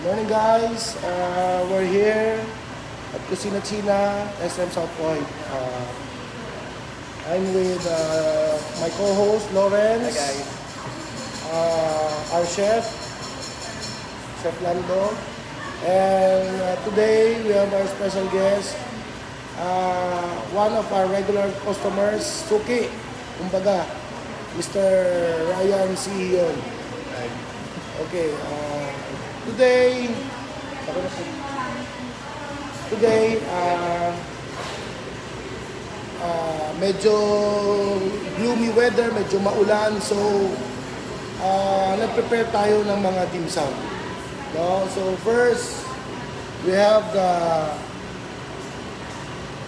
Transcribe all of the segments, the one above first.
Morning guys, we're here at Kusina China, SM South Point. I'm with my co-host Lawrence. Hi guys. Our chef, Chef Lando. And today we have our special guest, one of our regular customers, Suki, kumbaga, Mr. Ryan Sion. Okay, today, medyo gloomy weather, medyo maulan, so nag-prepare tayo ng mga dim sum. No? So first, we have the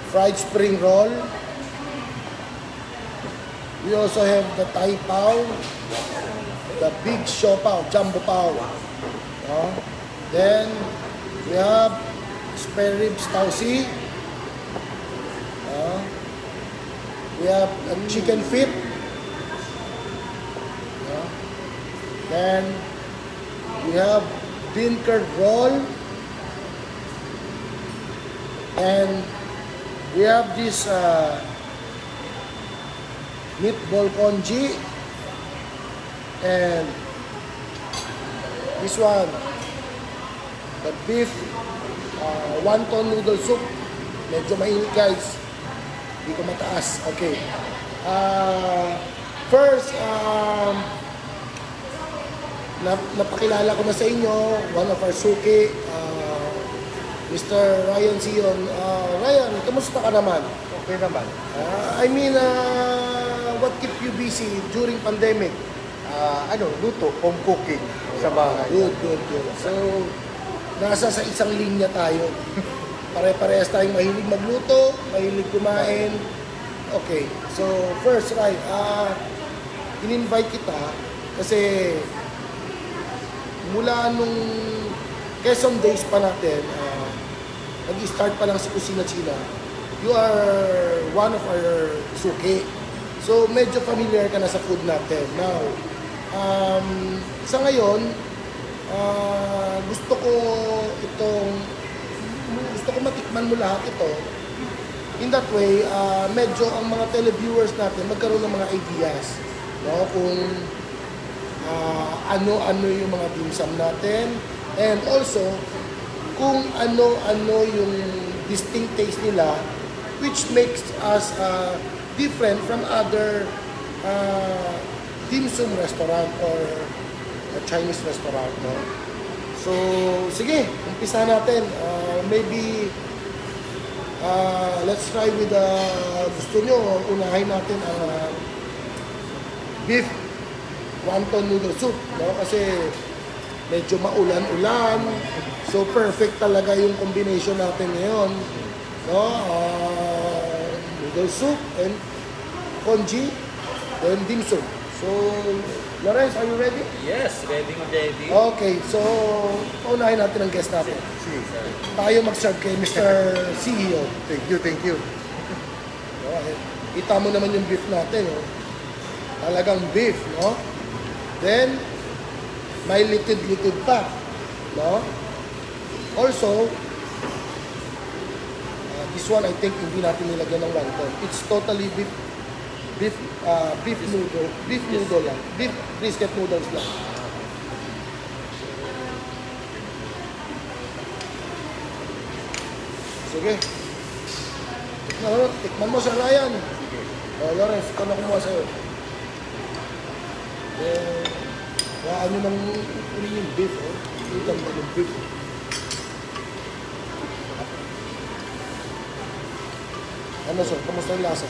fried spring roll. We also have the Thai pao, the big siopaw, jumbo pao. No? Then, we have spare ribs tausi. We have a chicken feet. Then, we have bean curd roll. And we have this meatball congee. And this one, the beef wonton noodle soup. Medyo mainit guys. Hindi ko mataas. Okay. First, napakilala ko na sa inyo, one of our suki, Mr. Ryan Sion. Ryan, kamusta ka naman? Okay naman. What keep you busy during pandemic? Luto, home cooking sa bahay. Good. So, nasa sa isang linya tayo. Pare-parehas tayong mahilig magluto, mahilig kumain. Okay. So, first, right, in-invite kita kasi mula nung Quezon days pa natin, nag-start pa lang si Kusina China, you are one of our suki. So, medyo familiar ka na sa food natin. Now, sa ngayon, gusto ko matikman mo lahat ito. In that way, medyo ang mga televiewers natin magkaroon ng mga ideas, no? Kung ano-ano yung mga dim sum natin, and also kung ano-ano yung distinct taste nila, which makes us different from other dim sum restaurant or Chinese restaurant, no? So, sige, umpisa natin. Maybe, let's try with gusto nyo, unahin natin ang beef wonton noodle soup, no? Kasi medyo maulan-ulan. So, perfect talaga yung combination natin ngayon, no? Noodle soup and congee, then dim sum. So, Lawrence, are you ready? Yes, ready. Okay, so paunahin natin ang guest natin. Tayo mag-serve kay Mr. CEO. Thank you. Okay. Kita mo naman yung beef natin. Oh. Talagang beef, no? Then, may litid-litid pa. No? Also, this one I think hindi natin nilagyan ng wonton. It's totally beef noodle lang. Beef brisket noodles lang. Sige. Tikman mo sa Ryan. Lawrence, ikaw na kumuha sa'yo. Ano nang uli yung beef, oh. Itam na yung beef. Ano sir, kamusta yung lasa?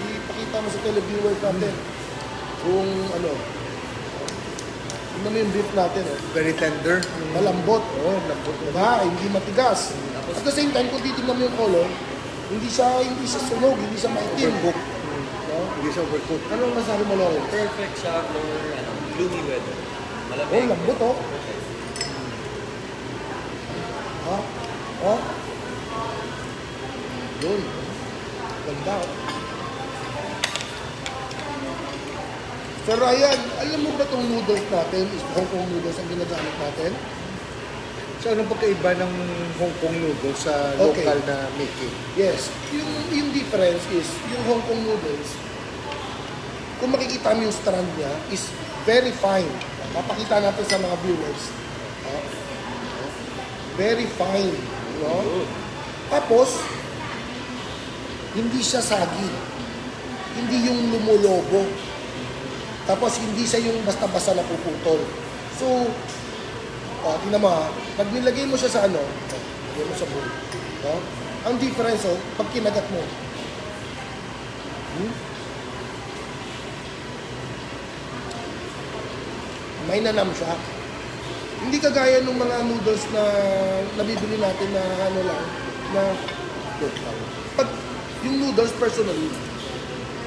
Ipakita mo sa televiewers natin kung ano, Tingnan mo yung beef natin, oh. Very tender. Malambot. Oo, lambot. Diba? Hindi matigas. At the same time, kung titignan mo yung color, hindi siya sunog, hindi siya maitim. Overcook. No? Hindi siya overcook. Anong masabi mo, Lawrence? Perfect siya for gloomy weather. Oh, Malamig. lambot, oh. Ha? Oh? Yun. Ganda, oh. Sir Ryan, alam mo ba itong noodles natin, is Hong Kong noodles ang ginagamit natin? So, anong pagkaiba ng Hong Kong noodles sa Okay. local na making? Yes. Yung difference is, yung Hong Kong noodles, kung makikita mo yung strand niya, is very fine. Papakita natin sa mga viewers. Ah, very fine. No? Tapos, hindi siya sagi. Hindi yung lumulobo. Tapos, hindi siya yung basta-basta napuputol. So, tingnan mo ha, pag nilagay mo siya sa ano, lagay mo sa bowl. No? Ang difference, pag kinagat mo, may nanam siya. Hindi kagaya ng mga noodles na nabibili natin na ano lang, na wait lang. Pag yung noodles personally,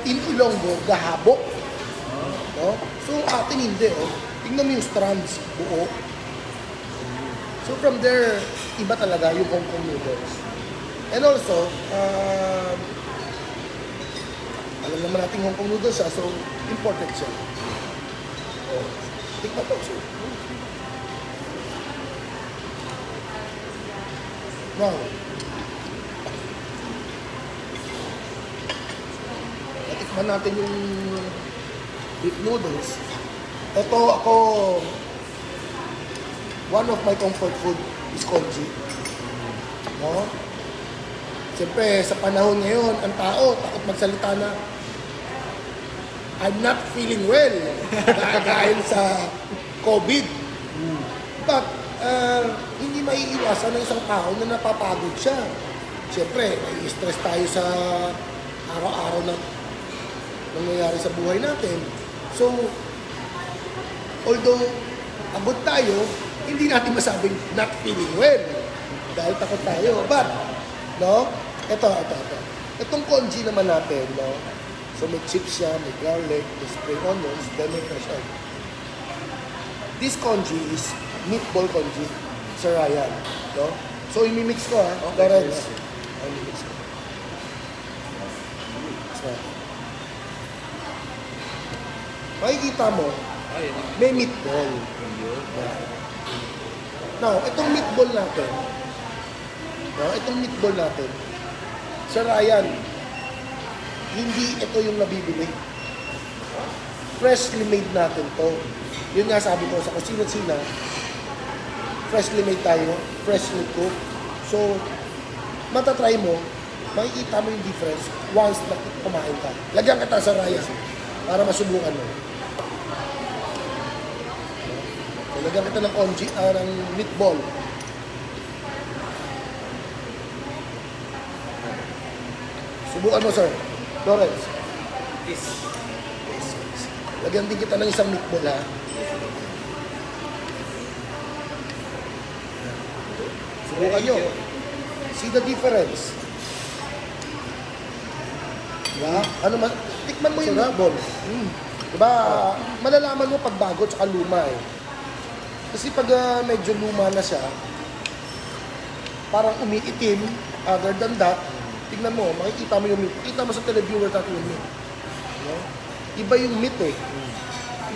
in Ilonggo, gahabok. No? So atin hindi, oh. Tingnan mo yung strands, buo. So from there, iba talaga yung Hong Kong noodles. And also, alam naman natin Hong Kong noodles siya, so imported siya. Oh. Tikman po siya. Now, natikman natin yung beef noodles. Ito ako, one of my comfort food is congee. No? Siyempre, sa panahon ngayon, ang tao, takot magsalita na, I'm not feeling well dahil sa COVID. But, hindi maiiwasan ng isang tao na napapagod siya. Siyempre, nai-stress tayo sa araw-araw na nangyayari sa buhay natin. So, although pagod tayo, hindi natin masabing not feeling well dahil takot tayo. But, no? Ito. Itong congee naman natin, no? So, may chips siya, may garlic, may spring onions, then may fresh egg. This congee is meatball congee, Sir Ryan. No? So, imimix ko, ha? Okay, Lawrence. sure. Imimix ko. So, makikita mo, Ay, may meatball. yun. Now, itong meatball natin, Sir Ryan, hindi ito yung nabibili. Freshly made natin to. Yun nga sabi ko, sa kusina-sina, freshly made tayo, freshly cooked. So, matatry mo, makikita mo yung difference once na kumain ka. Lagyan kita sa Ryan para masubukan mo. So, lagyan kita ng congee, ng meatball. Subukan mo, sir. Lawrence. Is Lagyan din kita ng isang meatball, ha? Subukan nyo. See the difference. Diba? Tikman mo yung meatball. Diba? Malalaman mo pag bago at luma, eh. Kasi pag medyo luma na siya, parang umiitim. Other than that, tignan mo, makikita mo yung meat. Kita mo sa televiewer natin yung meat. No? Iba yung meat, eh.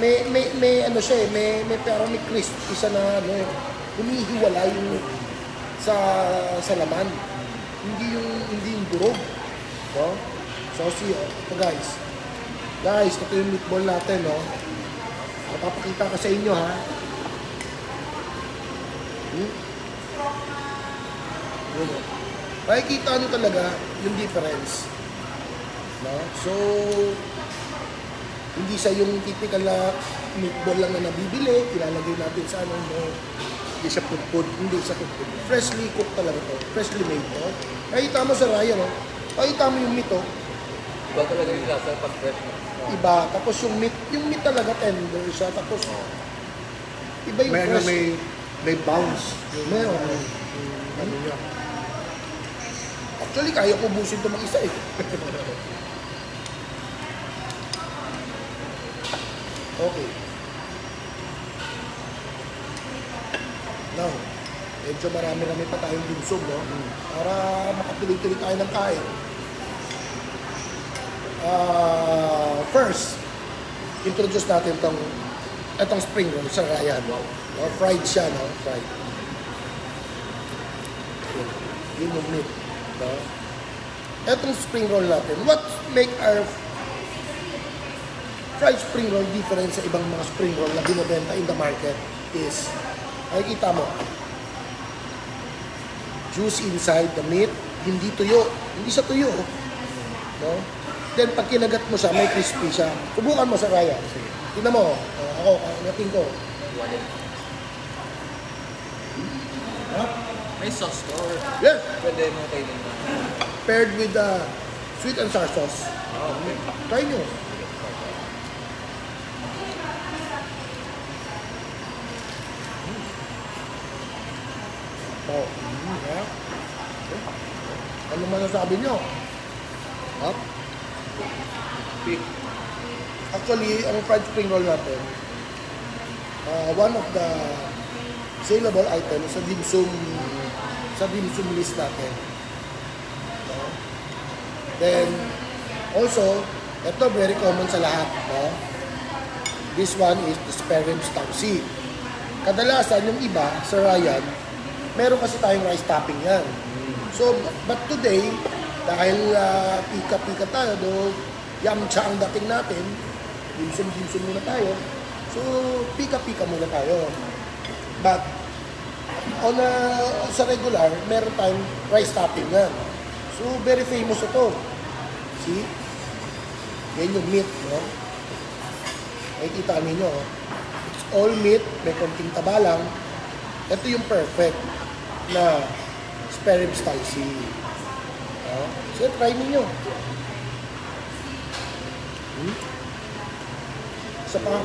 May ano siya, eh. May parang may crisp. Isa na, ano, humihiwala yung sa laman. Hindi yung durog. No? So, see, ito guys. Guys, ito yung meatball natin, no? Papakita ko sa inyo, ha? Yun, oh. Makikita nyo talaga yung difference. No? So, hindi siya yung typical na meatball lang na nabibili, ilalagay natin sa ano, no? Hindi siya pudpud, hindi siya pudpud. Freshly cooked talaga to, freshly made to. Makikita mo sa Ryan, no? Makikita mo yung meat, oh. iba talaga yung lasa pag fresh. Iba, tapos yung meat talaga tender siya, tapos Iba yung May, ano, fresh. may bounce. Meron. Ano niya. Actually, kaya ko ubusin ito mag-isa eh. Okay. Now, medyo marami-rami pa tayong dimsum, no? Para makatuloy-tuloy tayo ng kain. First, introduce natin itong spring roll sa Ryan. Fried siya, no? Fried. Yun yung meat. No? Itong spring roll natin, what make our fried spring roll different sa ibang mga spring roll na binibenta in the market is, nakikita mo, juice inside the meat, hindi tuyo. Hindi siya tuyo. No? Then, pag kinagat mo siya, may crispy siya. Subukan mo sa Ryan. Tingnan mo. Ako, kanatin ko. Ha? May sauce to or Yes! pwede mo kainin na. Paired with the sweet and sour sauce. Oh, okay. Try nyo. Oh. Ha? Ano masasabi nyo? Ha? Quick. Actually, ang fried spring roll natin, one of the saleable items sa dimsum list natin. No? Then, also, ito very common sa lahat. No? This one is the spare ribs tausi. Kadalasan, yung iba, sa Ryan, meron kasi tayong rice topping yan. So, but today, dahil pika-pika tayo, yamcha ang dating natin, dimsum muna tayo. So, pika-pika muna tayo. But, sa regular, meron tayong rice topping yan. So, very famous ito. See? Yan yung meat, no? Nakikita ninyo, oh. It's all meat, may konting taba lang. Ito yung perfect na spare ribs spicy. No? So, try ninyo. Isa pa,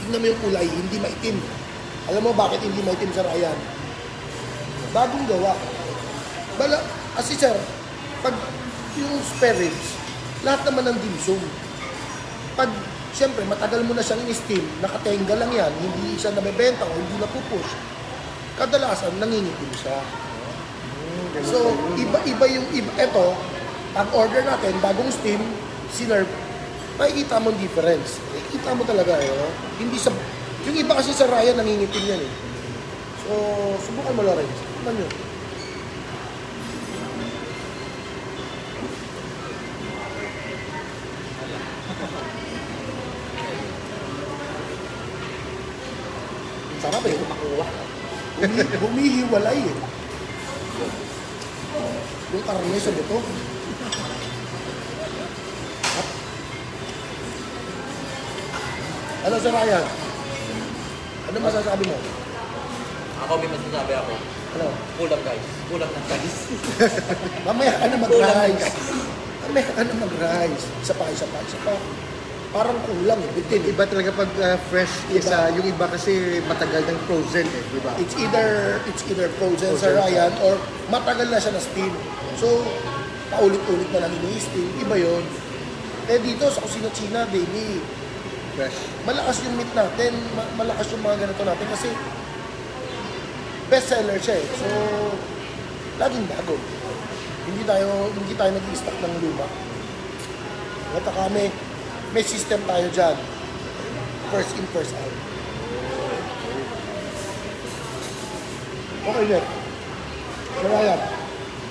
tingnan mo yung kulay, hindi maitim. Alam mo bakit hindi maitim sa Ryan? Bagong gawa. Kasi sir, pag yung spare ribs, lahat naman ng dimsum. Pag, siyempre, matagal mo na siyang in-steam, nakatenga lang yan, hindi siya nabebenta o hindi napupush, kadalasan nangingitim siya. So, iba yung iba. Ito, pag order natin, bagong steam, sinerve, makikita mo yung difference. Makikita mo talaga, hindi sa, yung iba kasi sa Ryan, nangingitim yan eh. So, subukan mo, Lawrence. Tignan nyo. Sarap eh. Humihiwalay eh. Yung karne sa buto. Ano sa Ryan? Ano masasabi mo? Ako may masasabi ako. Ano? Kulang guys. Kulang ng guys. Mamaya ka na mag-rice. Mamaya ka na mag-rice. Isa pa. Parang kulang eh. Bitin. Iba talaga pag fresh is, yung iba kasi matagal ng frozen eh, di ba? It's either frozen sa Ryan or matagal na siya na steam. So, paulit-ulit na lang ini-steam. Iba yon. Eh dito sa kusina China, daily, Fresh. malakas yung meat natin, malakas yung mga ganito natin kasi best seller siya eh. So, laging bago. Hindi tayo nag-i-stock ng luma. At kami, may system tayo dyan. First in, first out. Okay, Nick. Ryan.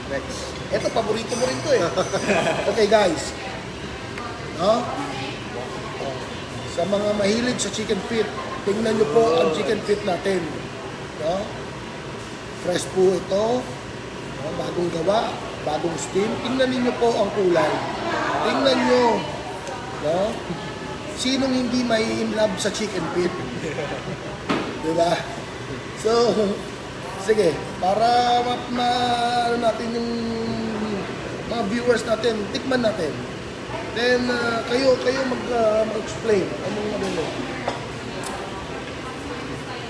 Next. Ito, paborito mo rin to eh. Okay, guys. No? Sa mga mahilig sa chicken feet, tingnan nyo po ang chicken feet natin. No? Fresh po ito. No? Bagong gawa, bagong steam. Tingnan niyo po ang kulay. Tingnan nyo. No? Sinong hindi may in love sa chicken feet? Diba? So, sige, para ano natin yung mga viewers natin, tikman natin. Then, kayo mag-explain. Anong ano mo?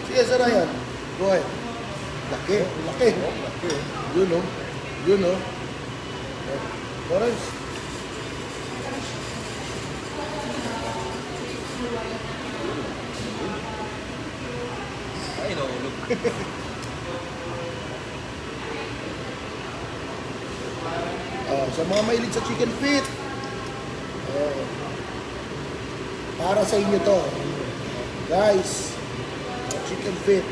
Sige, Sir Ryan. Go ahead. Laki. Laki. Laki, oh. Yun, no? Yun, no? Lawrence. Ay, nahulog. Sa mga mahilig sa chicken feet. Para sa inyo to. Guys, chicken feet.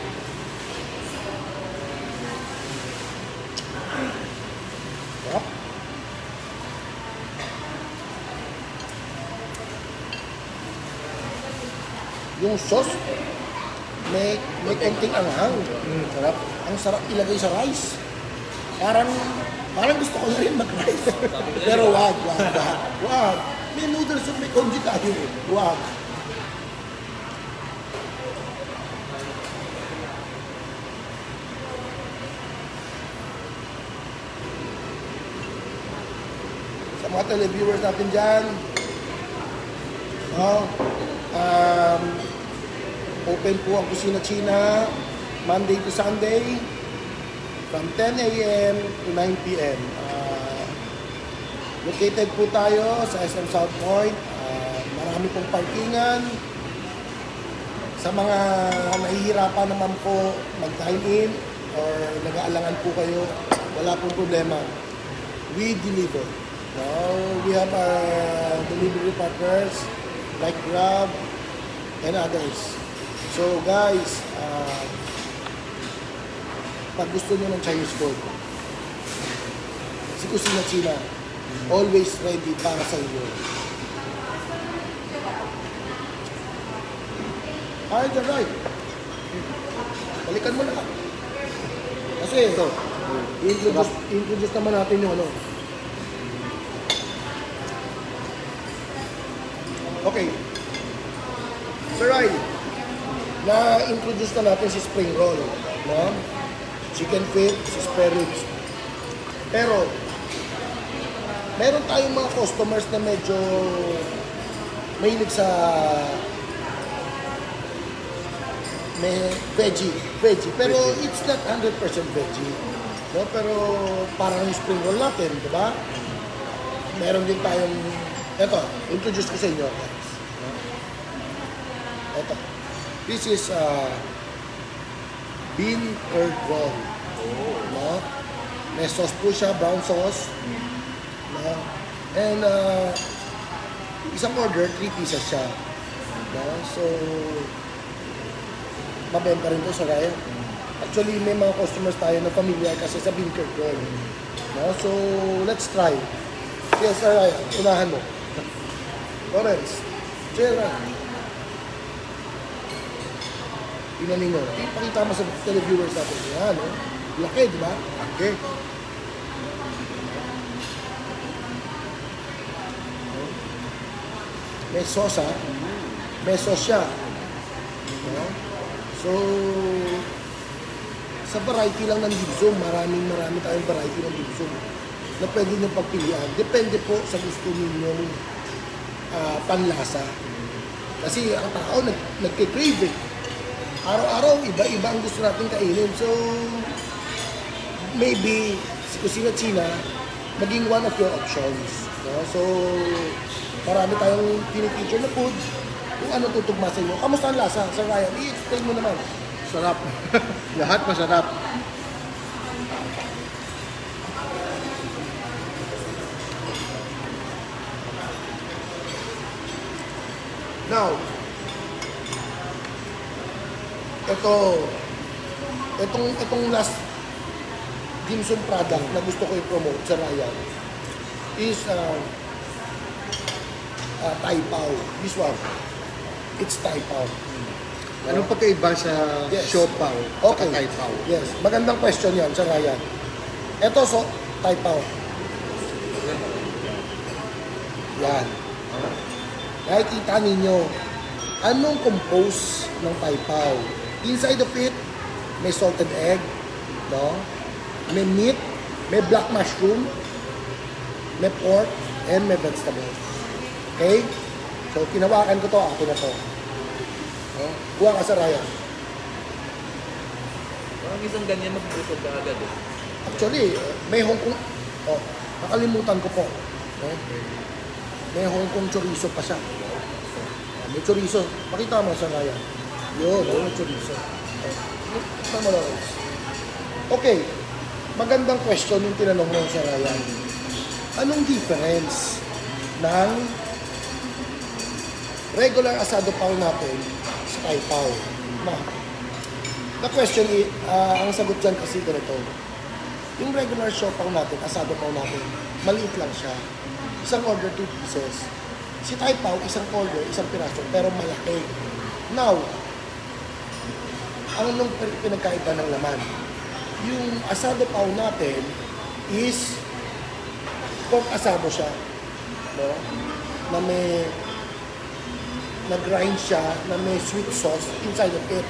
Sarap. Yung sauce, may konting anghang. Sarap. Ang sarap ilagay sa rice. Parang gusto ko na rin mag-rice. Pero wag. May noodles at may congee tayo. Wag. Sa mga televiewers natin dyan, open po ang Kusina China Monday to Sunday from 10 a.m. to 9 p.m. Located po tayo sa SM South Point. Marami pong parkingan. Sa mga nahihirapan naman po mag-dine in or nag-aalangan po kayo, wala pong problema. We deliver. We have our delivery partners like Grab and others. So guys, pag gusto nyo ng Chinese food, si Kusina China, always ready para sa inyo. Ay, right. Balikan mo na. Kasi, introduce naman natin yung ano. Okay. Sir Rai, na-introduce na natin si spring roll, no? Chicken feet, si spare ribs. Pero, meron tayong mga customers na medyo mahilig sa may veggie. Pero it's not 100% veggie. No? Pero parang yung spring roll natin, di ba? Meron din tayong, eto, introduce ko sa inyo, guys. Eto. This is bean curd roll. No? May sauce po siya, brown sauce. No? And isang order, 3 pieces siya. No? So, mabenta rin to sa Raya. Actually, may mga customers tayo na familiar kasi sa bean curd roll. No? So, let's try. Yes, Raya, unahan mo. Lawrence, Jera. Tingnan ninyo. Ipakita mo sa televiewers natin. Yan, no? Laki, di ba? Laki. May sauce, ha? May sauce siya. No? So, sa variety lang ng dimsum, marami tayong variety ng dimsum na pwede nyo pagpilian. Depende po sa gusto ninyong panlasa. Kasi ang tao nagkikrave eh. Araw-araw, iba-iba ang gusto natin kainin. So, maybe si Kusina China maging one of your options. No? So, marami tayong tiniteacher na food kung ano tutugma sa inyo. Kamusta ang lasa? Sir Ryan, i-explain mo naman. Sarap. Lahat masarap. Now, itong last dimsum product na gusto ko i-promote sa Ryan is Thai Pao. This one, it's Thai Pao. Anong pagkaiba sa Yes. siopaw Okay. at Thai Pao? Yes, magandang question yan sa Ryan. Ito, Thai Pao. Yan. Nakikita ninyo, anong compose ng Thai Pao? Inside of it, may salted egg, no? May meat, may black mushroom, may pork, and may vegetables. Okay? So, kinawakan ko to, ako na to. No? Kuha ka sa Ryan. Parang isang ganyan magbusog ka agad eh. Actually, may Hong Kong, oh, nakalimutan ko po. Eh? May Hong Kong chorizo pa siya. May chorizo. Pakita mo sa Ryan. Yun, may chorizo. Tama lang. Okay, magandang question yung tinanong mo sa Ryan. Anong difference ng regular asado pao natin sa Thai pao? The question is, ang sagot dyan kasi ganito. Yung regular siopaw natin, asado pao natin, maliit lang siya. Isang order, 2 pieces. Si Thai pao, isang order, isang piraso, pero malaki. Now, ang nung pinagkaiba ng laman? Yung asado pao natin is pork asado siya. No? Na may na-grind siya, na may sweet sauce inside of it.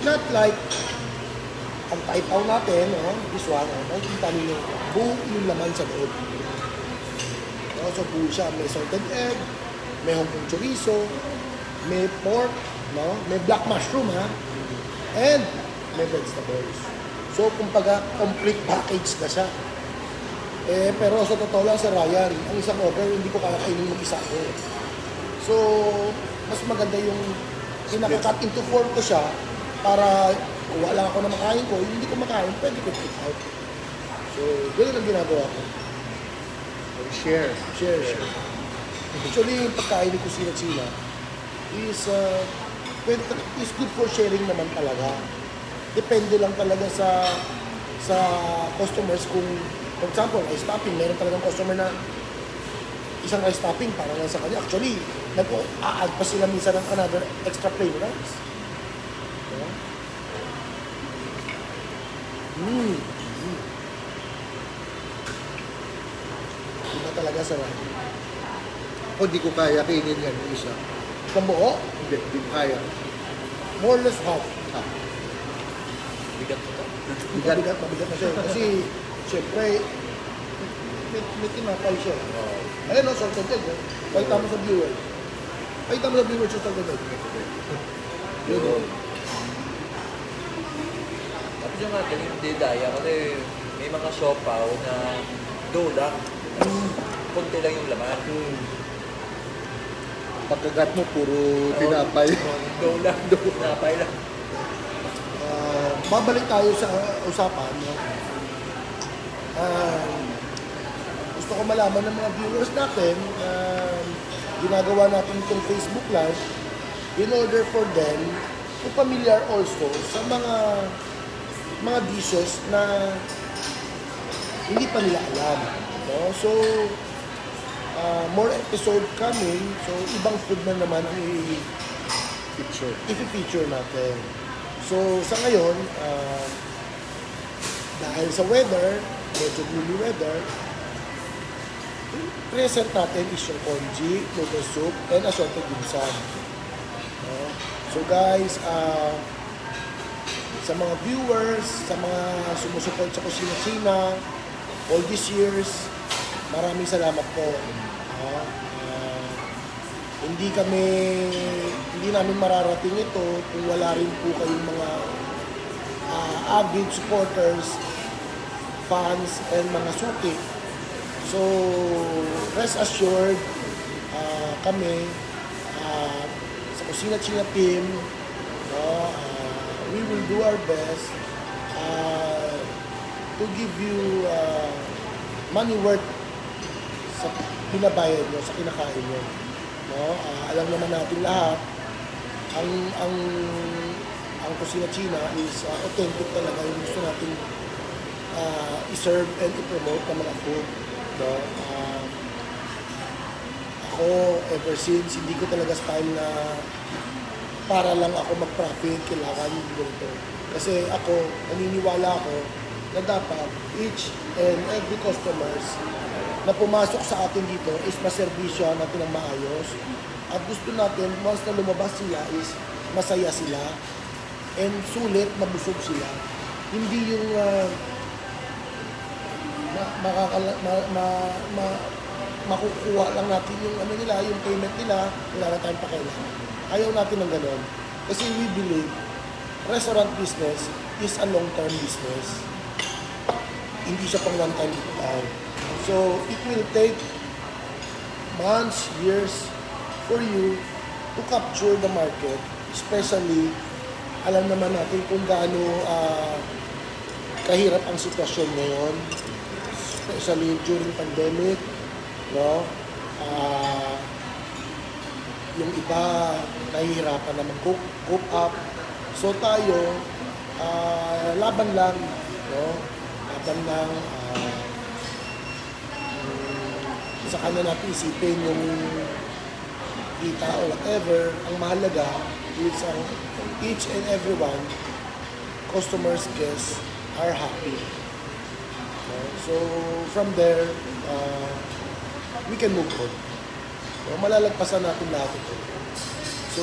Not like ang Thai pao natin, this one, nakikita niyo buo yung laman sa loob. So buo siya, may salted egg, may Hong Kong chorizo, may pork, no? May black mushroom, and may vegetables. So kumbaga, complete package na siya. Pero sa totoo lang sa Ryan, ang isang order, hindi ko kaya kainin mag-isa ko. So, mas maganda yung kinaka-cut into 4 ko siya para kung wala ako na makain ko, yung hindi ko makain, pwede ko take out. So, ganoon ang ginagawa ko. Share. Share. Actually, yung pagkain ni Kusina China is, is good for sharing naman talaga. Depende lang talaga sa customers kung, for example, rice topping, meron talagang customer na isang rice topping para lang sa kanya. Actually, nag-a-add pa sila minsan ng another extra plain rice. Diba? Iba talaga sarap. Ako di ko kaya kainin yan yung isa. Isang buo, Hindi, di ko kaya. more or less half. Bigat ito. Mabigat na siya. Kasi, syempre, may tinapay siya. Ayun o, salted egg. Pakita mo sa viewer. Pakita mo sa viewer sa salted egg. Yun o. Tapos yung atin, hindi daya kasi may mga siopaw na dough lang. Kunti lang yung laman. Pagkagat mo, puro tinapay. Dough lang, tinapay lang. Babalik tayo sa usapan. No? Gusto ko malaman ng mga viewers natin, ginagawa natin itong Facebook Live in order for them to familiar also sa mga dishes na hindi pa nila alam. No? So, more episode coming, so ibang food na naman ang i-feature natin. So, sa ngayon, dahil sa weather, medyo gloomy weather, present natin is yung congee, noodle soup, and assorted ginsan. No? So guys, sa mga viewers, sa mga sumusuport sa Kusina China, all these years, maraming salamat po. Hindi namin mararating ito kung wala rin po kayong mga avid supporters, fans, and mga suki. So, rest assured, kami, sa Kusina China team, we will do our best to give you money worth sa binabayad nyo, sa kinakain nyo. No? Alam naman natin lahat, ang Kusina China is authentic talaga yung gusto natin i-serve and i-promote ng mga food. No? Ako, ever since, hindi ko talaga style na para lang ako mag-profit, kailangan ganito. Kasi ako, naniniwala ako na dapat each and every customers na pumasok sa atin dito is maserbisyo natin ng maayos. At gusto natin, once na lumabas sila is masaya sila and sulit, mabusog sila. Hindi yung makukuha lang natin yung ano nila, yung payment nila, wala na tayong pakialam. Ayaw natin ng gano'n. Kasi we believe restaurant business is a long-term business. Hindi siya pang one-time time. So, it will take months, years for you to capture the market. Especially, alam naman natin kung gaano kahirap ang sitwasyon ngayon. Especially during pandemic, no? Yung iba nahihirapan na mag-cope up. So tayo, laban lang, no? Laban lang, sa kanya natin isipin yung kita or whatever. Ang mahalaga is ang each and everyone, customers, guests, are happy. No? So from there, we can move on. So, malalagpasan natin lahat ito. So,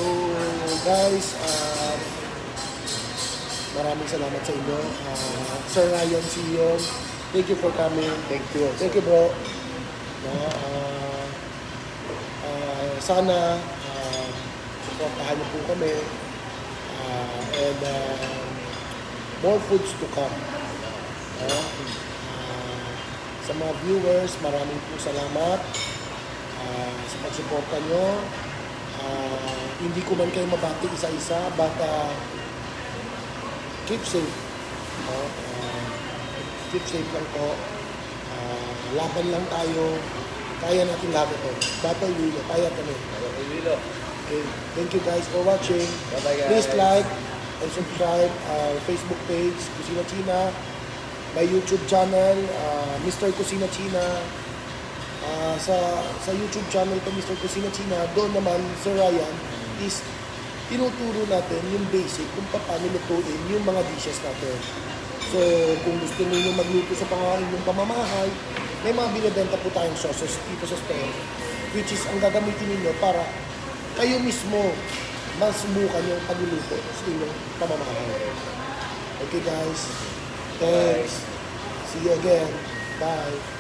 guys, maraming salamat sa inyo. Sir Ryan Sion, thank you for coming. Thank you. Thank you, bro. No, sana supportahan niyo po kami. And more foods to come. Sa mga viewers, maraming po salamat sa pagsuporta nyo. Hindi ko man kayo mabati isa-isa, but keep safe. Keep safe lang po. Laban lang tayo. Kaya natin lahat ito. Battle Wheel, kaya kami. Okay. Thank you guys for watching. Bye-bye, guys. Please like and subscribe our Facebook page, Kusina China, my YouTube channel, Mr. Kusina China. Sa YouTube channel ko, Mr. Kusina China, doon naman, Sir Ryan, is tinuturo natin yung basic kung paano lutuin yung mga dishes natin. So, kung gusto niyo magluto sa inyong pamamahay, may mga binibenta po tayong sauces dito sa store, which is ang gagamitin niyo para kayo mismo masubukan yung pagluluto sa inyong pamamahay. Okay guys, thanks. See you again. Bye.